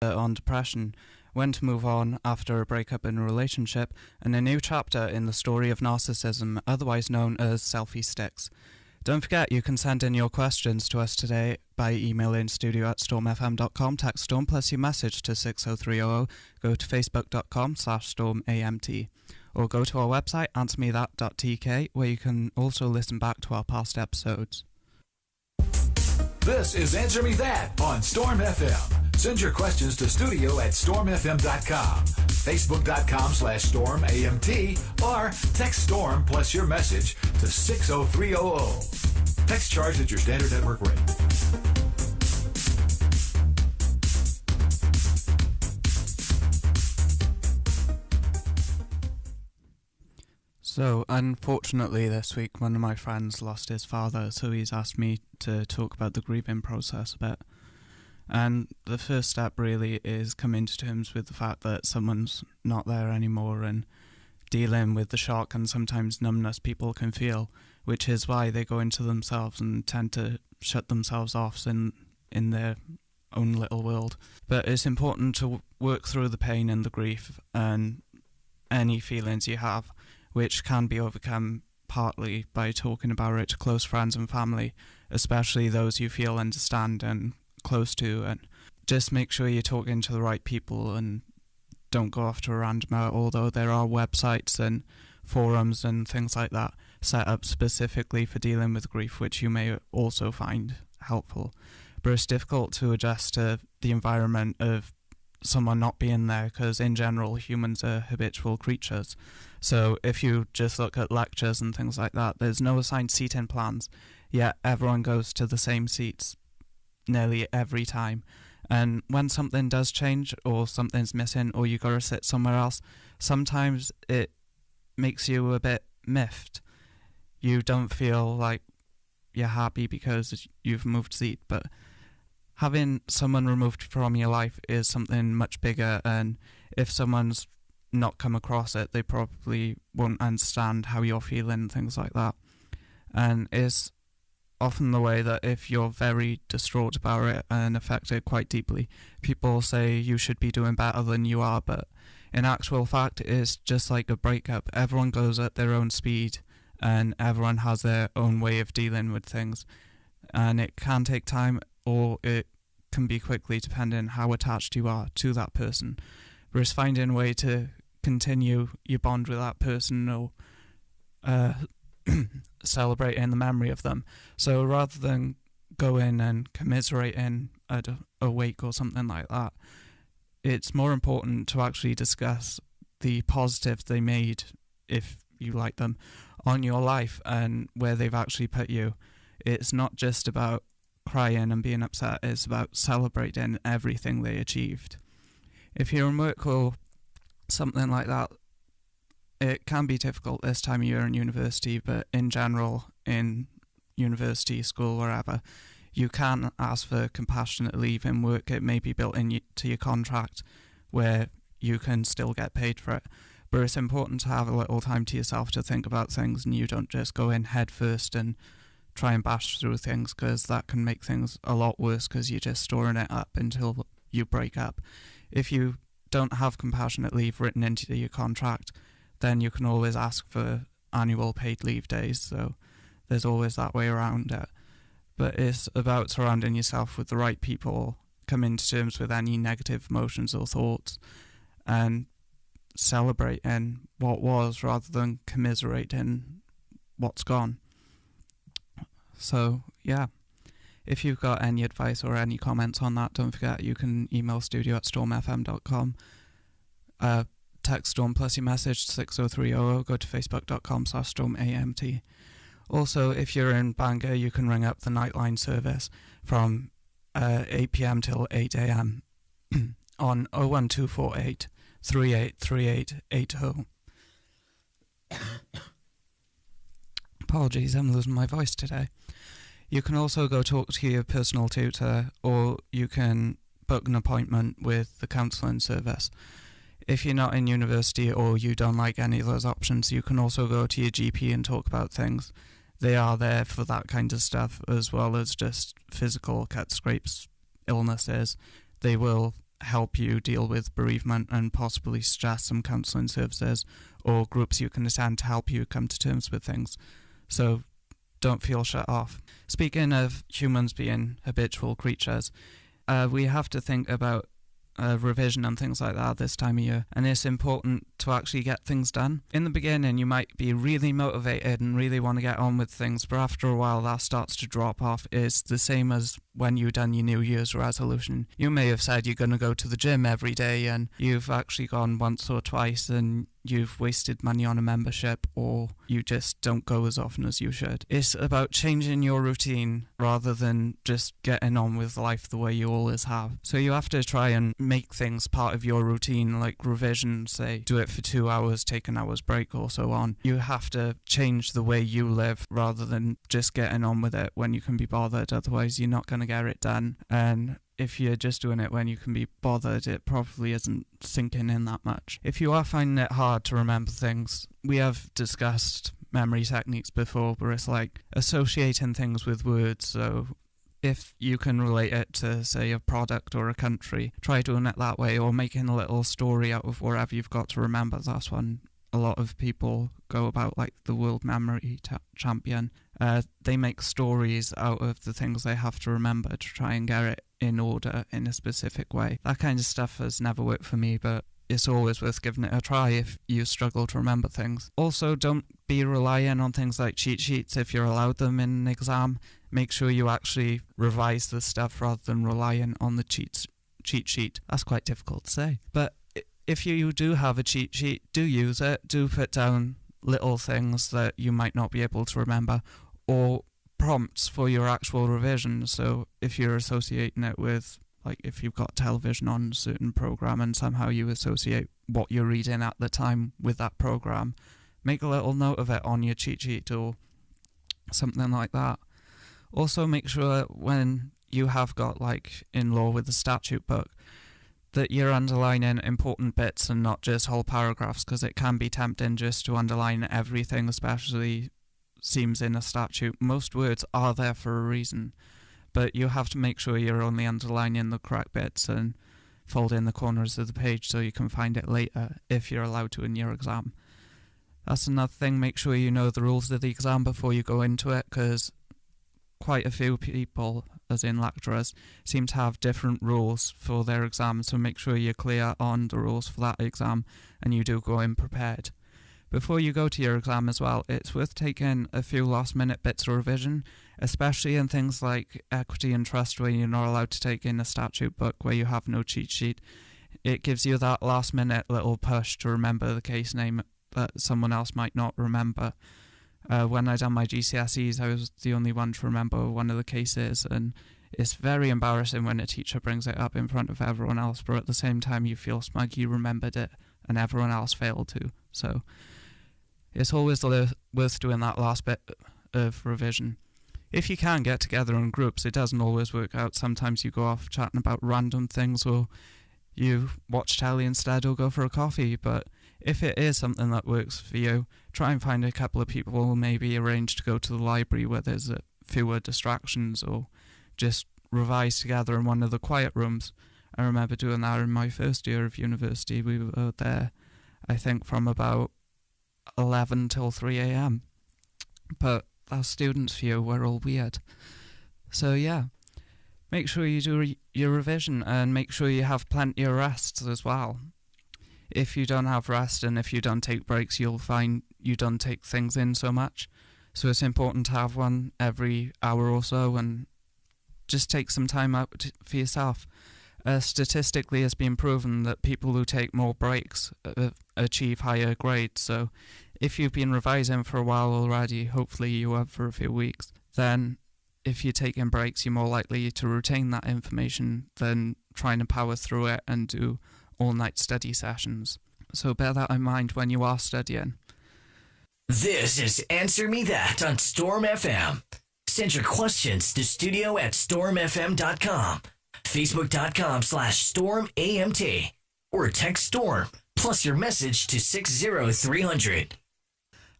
on depression, when to move on after a breakup in a relationship, and a new chapter in the story of narcissism, otherwise known as selfie sticks. Don't forget you can send in your questions to us today by emailing studio@stormfm.com, text Storm plus your message to 60300, go to facebook.com/stormamt, or go to our website answermethat.tk, where you can also listen back to our past episodes. This is Answer Me That on Storm FM. Send your questions to studio@stormfm.com, facebook.com/stormamt, or text Storm plus your message to 60300. Text charged at your standard network rate. So, unfortunately this week one of my friends lost his father, so he's asked me to talk about the grieving process a bit. And the first step really is coming to terms with the fact that someone's not there anymore and dealing with the shock and sometimes numbness people can feel, which is why they go into themselves and tend to shut themselves off in their own little world. But it's important to work through the pain and the grief and any feelings you have, which can be overcome partly by talking about it to close friends and family, especially those you feel understand and close to, and just make sure you're talking to the right people and don't go off to a random out, although there are websites and forums and things like that set up specifically for dealing with grief, which you may also find helpful. But it's difficult to adjust to the environment of someone not being there, because in general humans are habitual creatures. So if you just look at lectures and things like that, there's no assigned seating plans, yet everyone goes to the same seats nearly every time. And when something does change or something's missing or you gotta sit somewhere else, sometimes it makes you a bit miffed. You don't feel like you're happy because you've moved seat, but having someone removed from your life is something much bigger, and if someone's not come across it, they probably won't understand how you're feeling, things like that. And it's often the way that if you're very distraught about it and affected quite deeply, people say you should be doing better than you are, but in actual fact it's just like a breakup. Everyone goes at their own speed and everyone has their own way of dealing with things, and it can take time or it can be quickly, depending how attached you are to that person. But it's finding a way to continue your bond with that person or celebrating the memory of them. So rather than going and commiserating at a wake or something like that, it's more important to actually discuss the positives they made, if you like them, on your life and where they've actually put you. It's not just about crying and being upset, it's about celebrating everything they achieved. If you're in work or something like that, it can be difficult this time of year in university, but in general, in university, school, wherever, you can ask for compassionate leave in work. It may be built into your contract where you can still get paid for it. But it's important to have a little time to yourself to think about things, and you don't just go in head first and try and bash through things, because that can make things a lot worse because you're just storing it up until you break up. If you don't have compassionate leave written into your contract, then you can always ask for annual paid leave days, so there's always that way around it. But it's about surrounding yourself with the right people, coming to terms with any negative emotions or thoughts, and celebrating what was rather than commiserating what's gone. So, yeah. If you've got any advice or any comments on that, don't forget you can email studio@stormfm.com. Text Storm plus your message to 60300, go to facebook.com/stormamt. Also, if you're in Bangor, you can ring up the Nightline service from 8 p.m. till 8 a.m. on 01248 383880. Apologies, I'm losing my voice today. You can also go talk to your personal tutor, or you can book an appointment with the counselling service. If you're not in university or you don't like any of those options, you can also go to your GP and talk about things. They are there for that kind of stuff, as well as just physical cuts, scrapes, illnesses. They will help you deal with bereavement and possibly suggest some counselling services or groups you can attend to help you come to terms with things. So don't feel shut off. Speaking of humans being habitual creatures, we have to think about revision and things like that this time of year, and it's important to actually get things done. In the beginning you might be really motivated and really want to get on with things, but after a while that starts to drop off. It's the same as when you've done your New Year's resolution. You may have said you're going to go to the gym every day and you've actually gone once or twice and you've wasted money on a membership, or you just don't go as often as you should. It's about changing your routine rather than just getting on with life the way you always have. So you have to try and make things part of your routine, like revision, say do it for 2 hours, take an hour's break or so on. You have to change the way you live rather than just getting on with it when you can be bothered, otherwise you're not going to get it done. And if you're just doing it when you can be bothered, it probably isn't sinking in that much. If you are finding it hard to remember things, we have discussed memory techniques before, where it's like associating things with words. So if you can relate it to, say, a product or a country, try doing it that way, or making a little story out of whatever you've got to remember. That's one a lot of people go about, like the world memory champion. They make stories out of the things they have to remember to try and get it in order in a specific way. That kind of stuff has never worked for me, but it's always worth giving it a try if you struggle to remember things. Also, don't be relying on things like cheat sheets if you're allowed them in an exam. Make sure you actually revise the stuff rather than relying on the cheat sheet. That's quite difficult to say. But if you do have a cheat sheet, do use it. Do put down little things that you might not be able to remember, or prompts for your actual revision. So if you're associating it with, like, if you've got television on a certain program and somehow you associate what you're reading at the time with that program, make a little note of it on your cheat sheet or something like that. Also, make sure when you have got, like in law with the statute book, that you're underlining important bits and not just whole paragraphs, because it can be tempting just to underline everything, especially seems in a statute. Most words are there for a reason, but you have to make sure you're only underlining the correct bits and fold in the corners of the page so you can find it later if you're allowed to in your exam. That's another thing. Make sure you know the rules of the exam before you go into it, because quite a few people, as in lecturers, seem to have different rules for their exams, so make sure you're clear on the rules for that exam and you do go in prepared. Before you go to your exam as well, it's worth taking a few last minute bits of revision, especially in things like equity and trust, where you're not allowed to take in a statute book, where you have no cheat sheet. It gives you that last minute little push to remember the case name that someone else might not remember. When I done my GCSEs, I was the only one to remember one of the cases, and it's very embarrassing when a teacher brings it up in front of everyone else, but at the same time you feel smug you remembered it and everyone else failed to. So it's always worth doing that last bit of revision. If you can get together in groups, it doesn't always work out. Sometimes you go off chatting about random things, or you watch telly instead, or go for a coffee. But if it is something that works for you, try and find a couple of people, maybe arrange to go to the library where there's fewer distractions, or just revise together in one of the quiet rooms. I remember doing that in my first year of university. We were there, I think, from about 11 till 3 a.m. But our students' view were all weird. So yeah, make sure you do your revision, and make sure you have plenty of rests as well. If you don't have rest and if you don't take breaks, you'll find you don't take things in so much. So it's important to have one every hour or so, and just take some time out for yourself. Statistically, it's been proven that people who take more breaks achieve higher grades. So if you've been revising for a while already, hopefully you have for a few weeks, then if you're taking breaks, you're more likely to retain that information than trying to power through it and do all-night study sessions. So bear that in mind when you are studying. This is Answer Me That on Storm FM. Send your questions to studio@stormfm.com, facebook.com/stormamt, or text Storm plus your message to 60300.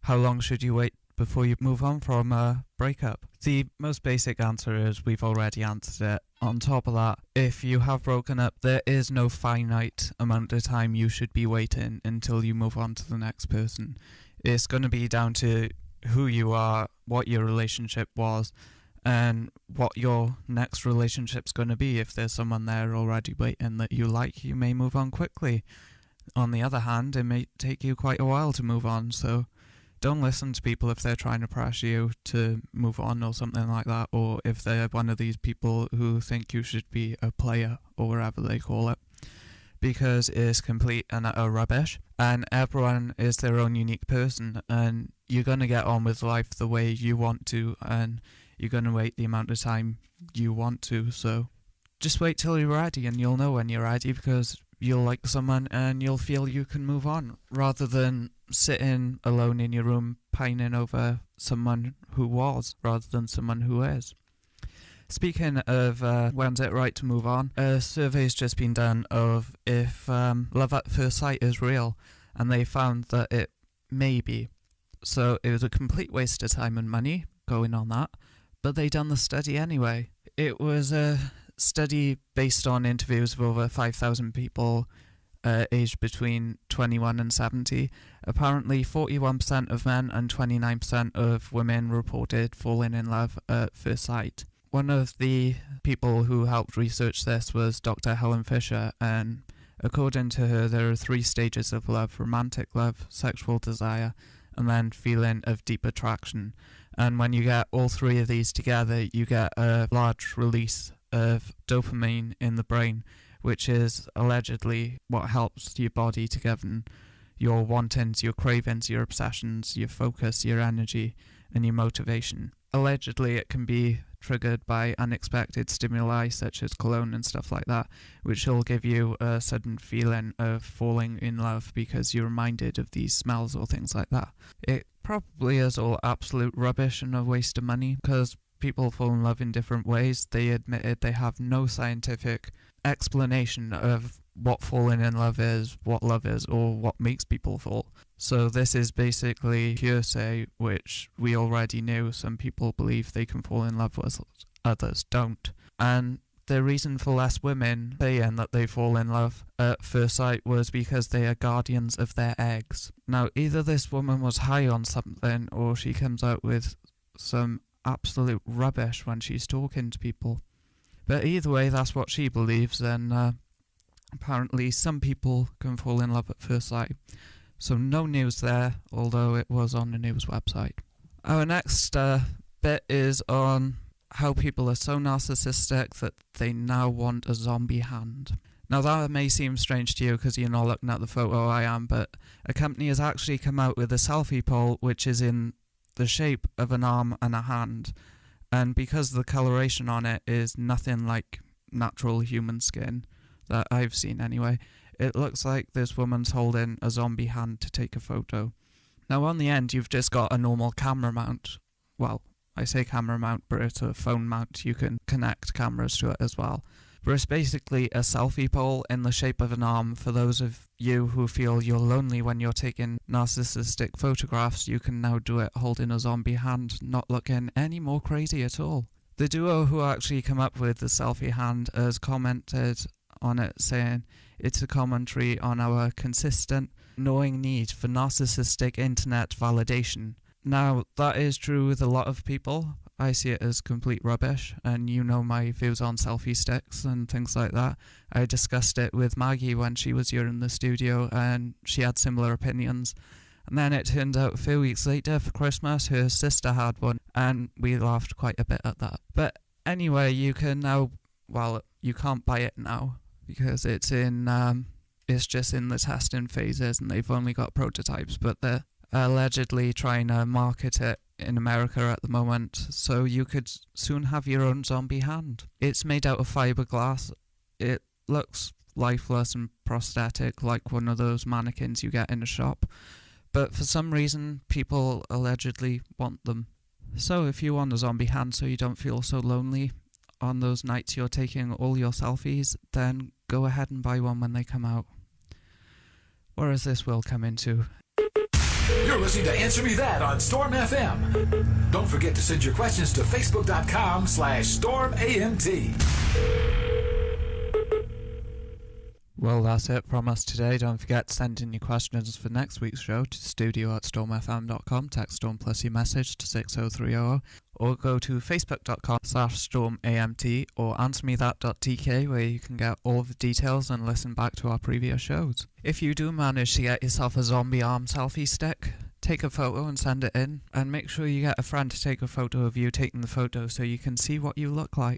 How long should you wait before you move on from a breakup? The most basic answer is we've already answered it. On top of that, if you have broken up, there is no finite amount of time you should be waiting until you move on to the next person. It's going to be down to who you are, what your relationship was, and what your next relationship's going to be. If there's someone there already waiting that you like, you may move on quickly. On the other hand, it may take you quite a while to move on, so don't listen to people if they're trying to pressure you to move on or something like that, or if they're one of these people who think you should be a player or whatever they call it, because it's complete and utter rubbish, and everyone is their own unique person, and you're going to get on with life the way you want to, and you're going to wait the amount of time you want to, so just wait till you're ready, and you'll know when you're ready, because you'll like someone and you'll feel you can move on, rather than sitting alone in your room pining over someone who was, rather than someone who is. Speaking of when's it right to move on, a survey's just been done of if love at first sight is real, and they found that it may be. So it was a complete waste of time and money going on that, but they done the study anyway. It was a study based on interviews of over 5,000 people aged between 21 and 70. Apparently 41% of men and 29% of women reported falling in love at first sight. One of the people who helped research this was Dr. Helen Fisher, and according to her, there are 3 stages of love: romantic love, sexual desire, and then feeling of deep attraction. And when you get all 3 of these together, you get a large release of dopamine in the brain, which is allegedly what helps your body to govern your wantings, your cravings, your obsessions, your focus, your energy, and your motivation. Allegedly, it can be triggered by unexpected stimuli such as cologne and stuff like that, which will give you a sudden feeling of falling in love because you're reminded of these smells or things like that. It probably is all absolute rubbish and a waste of money, because people fall in love in different ways. They admitted they have no scientific explanation of what falling in love is, what love is, or what makes people fall. So this is basically hearsay, which we already knew. Some people believe they can fall in love with others don't. And the reason for less women saying that they fall in love at first sight was because they are guardians of their eggs. Now, either this woman was high on something, or she comes out with some absolute rubbish when she's talking to people. But either way, that's what she believes, and apparently some people can fall in love at first sight. So no news there, although it was on the news website. Our next bit is on how people are so narcissistic that they now want a zombie hand. Now that may seem strange to you because you're not looking at the photo I am, but a company has actually come out with a selfie pole which is in the shape of an arm and a hand, and because the coloration on it is nothing like natural human skin that I've seen anyway, it looks like this woman's holding a zombie hand to take a photo. Now on the end you've just got a normal camera mount. Well, I say camera mount, but it's a phone mount. You can connect cameras to it as well. But it's basically a selfie pole in the shape of an arm. For those of you who feel you're lonely when you're taking narcissistic photographs, you can now do it holding a zombie hand, not looking any more crazy at all. The duo who actually come up with the selfie hand has commented on it saying, "It's a commentary on our consistent, gnawing need for narcissistic internet validation." Now, that is true with a lot of people. I see it as complete rubbish, and you know my views on selfie sticks and things like that. I discussed it with Maggie when she was here in the studio, and she had similar opinions. And then it turned out a few weeks later for Christmas, her sister had one, and we laughed quite a bit at that. But anyway, you can now, well, you can't buy it now, because it's just in the testing phases, and they've only got prototypes, but they're allegedly trying to market it in America at the moment, so you could soon have your own zombie hand. It's made out of fiberglass. It looks lifeless and prosthetic, like one of those mannequins you get in a shop, but for some reason people allegedly want them. So if you want a zombie hand so you don't feel so lonely on those nights you're taking all your selfies, then go ahead and buy one when they come out. Where is this world come into? You're listening to Answer Me That on Storm FM. Don't forget to send your questions to facebook.com/StormAMT. Well, that's it from us today. Don't forget to send in your questions for next week's show to studio@stormfm.com. Text Storm plus your message to 60300, or go to facebook.com/stormamt or answermethat.tk, where you can get all of the details and listen back to our previous shows. If you do manage to get yourself a zombie arm selfie stick, take a photo and send it in, and make sure you get a friend to take a photo of you taking the photo so you can see what you look like.